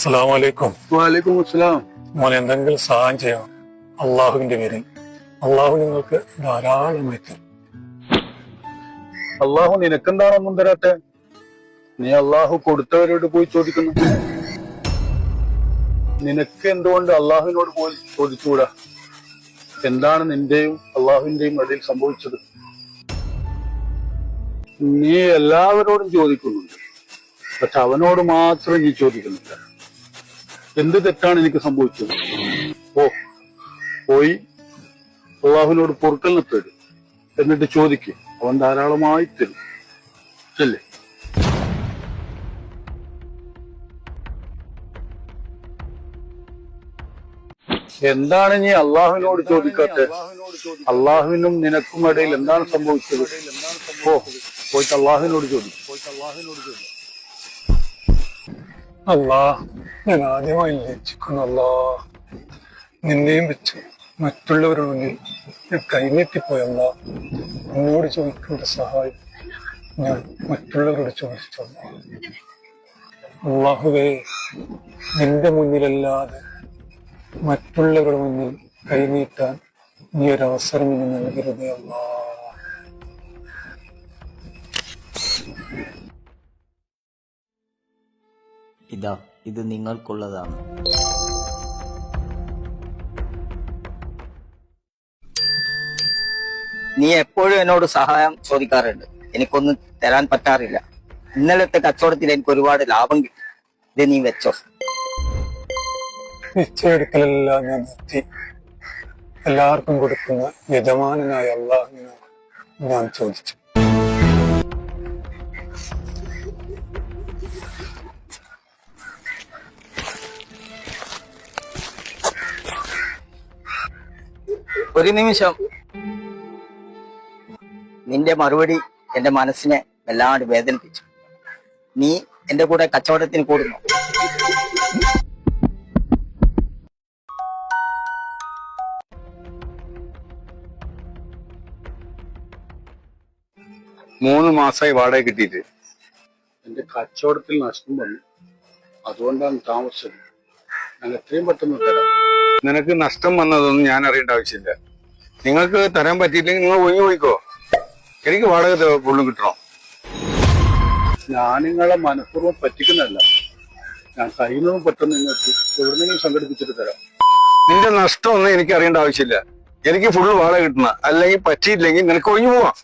അസ്സലാമലൈക്കും. വലൈക്കും അസ്സലാം. മോനെ എന്തെങ്കിലും സഹായം ചെയ്യണം. അള്ളാഹുവിന്റെ പേരിൽ അള്ളാഹു നിങ്ങൾക്ക് ധാരാളമായി തരും. അള്ളാഹു നിനക്കെന്താണൊന്നും തരാത്തെ? നീ അള്ളാഹു കൊടുത്തവരോട് പോയി ചോദിക്കുന്നു. നിനക്ക് എന്തുകൊണ്ട് അള്ളാഹുവിനോട് പോയി ചോദിച്ചുകൂടാ? എന്താണ് നിന്റെയും അള്ളാഹുവിന്റെയും ഇടയിൽ സംഭവിച്ചത്? നീ എല്ലാവരോടും ചോദിക്കുന്നുണ്ട്, പക്ഷെ അവനോട് മാത്രം നീ ചോദിക്കുന്നില്ല. എന്ത് തെറ്റാണ് എനിക്ക് സംഭവിച്ചത്? പോയി അള്ളാഹുവിനോട് പൊറുക്കലിനെ തരും, എന്നിട്ട് ചോദിക്കും. അവൻ ധാരാളമായി തരും. അല്ലേ? എന്താണ് നീ അള്ളാഹുവിനോട് ചോദിക്കാത്ത? അള്ളാഹുവിനും നിനക്കും ഇടയിൽ എന്താണ് സംഭവിച്ചത്? പോയിട്ട് അള്ളാഹുവിനോട് ചോദിക്കും. അല്ലാ, ഞാൻ ആദ്യമായി ലജ്ജിക്കുന്നു. അല്ലാ, നിന്നെയും വെച്ച് മറ്റുള്ളവരുടെ മുന്നിൽ ഞാൻ കൈനീട്ടിപ്പോയല്ല. എന്നോട് ചോദിക്കേണ്ട സഹായം ഞാൻ മറ്റുള്ളവരോട് ചോദിച്ചല്ല. അല്ലാഹുവേ, നിന്റെ മുന്നിലല്ലാതെ മറ്റുള്ളവരുടെ മുന്നിൽ കൈനീട്ടാൻ നീ ഒരവസരം ഇനി നൽകരുതേ അല്ലാ. ഇത് നിങ്ങൾക്കുള്ളതാണ്. നീ എപ്പോഴും എന്നോട് സഹായം ചോദിക്കാറുണ്ട്. എനിക്കൊന്നും തരാൻ പറ്റാറില്ല. ഇന്നലത്തെ കച്ചവടത്തിൽ എനിക്ക് ഒരുപാട് ലാഭം കിട്ടി. ഇത് നീ വെച്ചോ. നിശ്ചയെടുക്കലെല്ലാം ഞാൻ നിർത്തി. എല്ലാവർക്കും കൊടുക്കുന്ന യജമാനായ അല്ലാഹുവിനോട് ഞാൻ ചോദിച്ചു. ഒരു നിമിഷം. നിന്റെ മറുപടി എന്റെ മനസ്സിനെ വല്ലാണ്ട് വേദനിപ്പിച്ചു. നീ എന്റെ കൂടെ കച്ചവടത്തിന് കൂടുന്നു. മൂന്ന് മാസമായി വാടക കിട്ടിയിട്ട് എന്റെ കച്ചവടത്തിൽ നഷ്ടം വന്നു. അതുകൊണ്ടാണ് താമസിച്ചത്. ഞാൻ എത്രയും പെട്ടെന്ന് തരാം. നിനക്ക് നഷ്ടം വന്നതൊന്നും ഞാൻ അറിയേണ്ട ആവശ്യമില്ല. നിങ്ങൾക്ക് തരാൻ പറ്റിയില്ലെങ്കിൽ നിങ്ങൾ ഒഴിഞ്ഞു പോയിക്കോ. എനിക്ക് വാടക ഫുള്ളും കിട്ടണം. ഞാൻ നിങ്ങളെ മനഃപൂർവ്വം പറ്റിക്കുന്നതല്ല. ഞാൻ കഴിയുന്നതും പെട്ടെന്ന് നിങ്ങൾക്ക് എവിടെന്നെങ്കിലും സംഘടിപ്പിച്ചിട്ട് തരാം. നിന്റെ നഷ്ടമൊന്നും എനിക്ക് അറിയേണ്ട ആവശ്യമില്ല. എനിക്ക് ഫുള്ള് വാടക കിട്ടണം. അല്ലെങ്കിൽ പറ്റിയില്ലെങ്കിൽ നിനക്ക് ഒഴിഞ്ഞു പോവാം.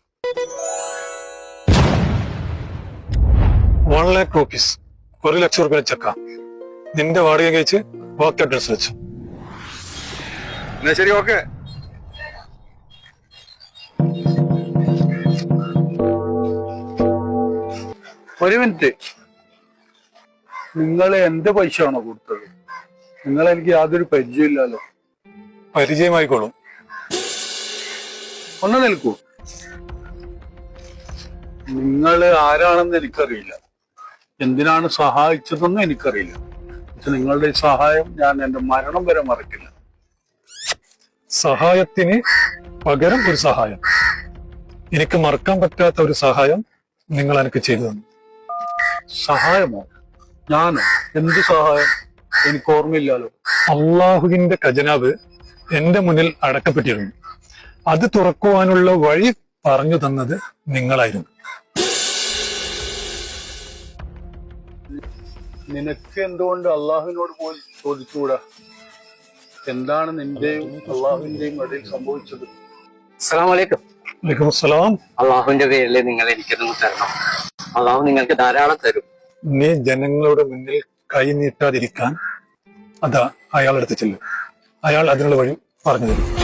1 lakh rupees, 1 ലക്ഷം രൂപ ചെക്കാം. നിന്റെ വാടക കഴിച്ച് വർക്ക് അഡ്രസ് വെച്ചു. എന്നാ ശരി, ഓക്കെ. ഒരു മിനിറ്റ്. നിങ്ങൾ എന്ത് പൈസ ആണോ കൊടുത്തത്? നിങ്ങൾ എനിക്ക് യാതൊരു പരിചയമില്ലല്ലോ. പരിചയമായിക്കോളും. ഒന്ന് നിൽക്കൂ. നിങ്ങൾ ആരാണെന്ന് എനിക്കറിയില്ല. എന്തിനാണ് സഹായിച്ചതെന്നും എനിക്കറിയില്ല. പക്ഷെ നിങ്ങളുടെ ഈ സഹായം ഞാൻ എന്റെ മരണം വരെ മറക്കില്ല. സഹായത്തിന് പകരം ഒരു സഹായം. എനിക്ക് മറക്കാൻ പറ്റാത്ത ഒരു സഹായം നിങ്ങൾ എനിക്ക് ചെയ്തു തന്നു. സഹായമോ? ഞാനോ? എന്ത് സഹായം? എനിക്ക് ഓർമ്മയില്ലല്ലോ. അള്ളാഹുവിന്റെ ഖജനാവ് എന്റെ മുന്നിൽ അടക്കപ്പെട്ടിരുന്നു. അത് തുറക്കുവാനുള്ള വഴി പറഞ്ഞു തന്നത് നിങ്ങളായിരുന്നു. നിനക്ക് എന്തുകൊണ്ട് അള്ളാഹുവിനോട് പോയി ചോദിച്ചുകൂടാ? എന്താണ് നിന്റെയും അള്ളാഹുവിന്റെയും ഇടയിൽ സംഭവിച്ചത്? അസ്സലാമലൈക്കും. വലൈക്കും അസ്സലാം. അള്ളാഹുവിന്റെ പേരിൽ നിങ്ങൾ എനിക്കൊന്നും തരണം. അള്ളാഹു നിങ്ങൾക്ക് ധാരാളം തരും. നീ ജനങ്ങളുടെ മുന്നിൽ കൈ നീട്ടാതിരിക്കാൻ അതാ അയാളെടുത്ത് ചെല്ലും. അയാൾ അതിനുള്ള വഴി പറഞ്ഞു തരും.